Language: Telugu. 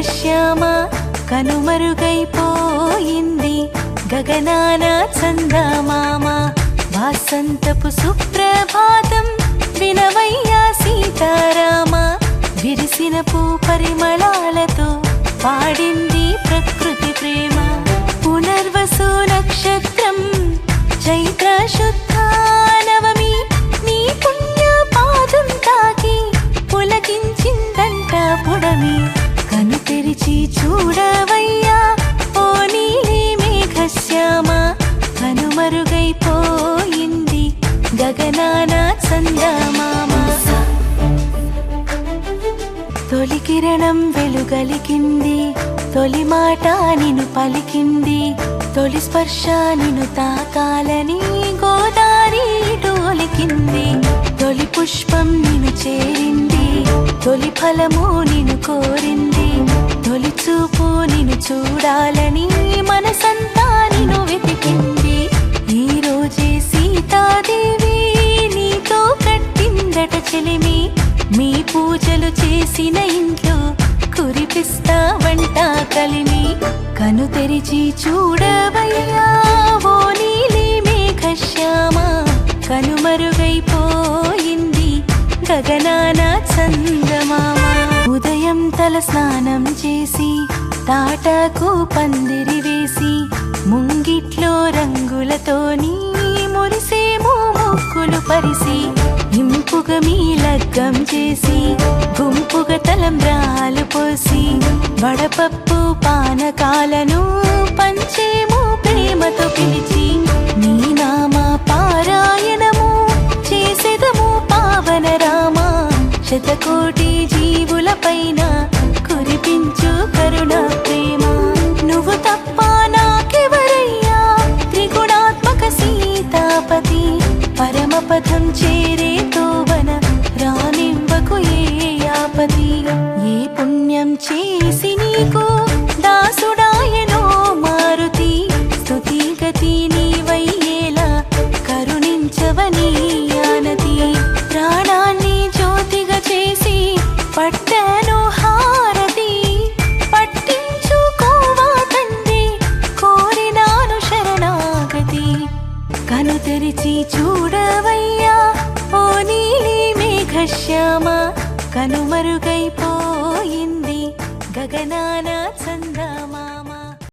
మేఘశ్యామ కనుమరుగైపోయింది గగనాన చందమామ వాసంతపు సుప్రభాతం వినవయ్యా సీతారామ విరిసిన పూ పరిమళాలతో పాడింది ప్రకృతి ప్రేమ పునర్వసు నక్షత్రం చైత్ర శుద్ధ నవమి నీ పుణ్య పాదం తాకి పులకించిందంట పుడమి కను తెరిచి చూడవయ్యా ఓ నీలి మేఘశ్యామ కనుమరుగైపోయింది గగనాన చందమామ తొలి కిరణం వెలుగలికింది తొలి మాట నిన్ను పలికింది తొలి స్పర్శ నిన్ను తాకాలని గోదారి డోలికింది తొలి పుష్పం నిన్ను చేరింది తొలి ఫలము నిన్ను కోరింది తొలి చూపు నిన్ను చూడాలని మనసంతా నిన్ను వెతికింది ఈ రోజే సీతాదేవి నీతో కట్టిందట చెలిమి మీ పూజలు చేసిన ఇంట్లో కురిపిస్తావంట కలిమి కను తెరిచి చూడవయ్యా ఓ నీలి మేఘశ్యామ కనుమరుగైపోయింది గగనాన చందమామ ఉదయం తల స్నానం చేసి తాటకు పందిరి వేసి ముంగిట్లో రంగులతోని మురిసేమో ముక్కులు పరిసి ఇంపుగా మీ లగ్గం చేసి గుంపుగా తలంబ్రాలు పోసి వడపప్పు పానకాలను పంచేమో ప్రేమతో పిలిచి నీ నామ పారాయణము చేసేదము పావన రామ శతకోటి జీవుల పైన కురిపించు కరుణ ప్రేమ నువ్వు తప్ప నాకెవరయ్యా త్రిగుణాత్మక సీతాపతి పరమపదం చేరే తోవన రానివ్వకు ఏ ఆపతి ఏ పుణ్యం చేసి నీకు దాసుడాయనో మారుతి స్తుతి గతి నీవయ్యేలా కరుణించవని ఆనతి ప్రాణాన్ని జ్యోతిగా చేసి పట్టను హారతి పట్టించుకోవా తండ్రి కోరినాను శరణాగతి కను తెరిచి చూడవయ్యా ఓ నీలి మేఘశ్యామ కనుమరుగైపోయింది గగనాన చంద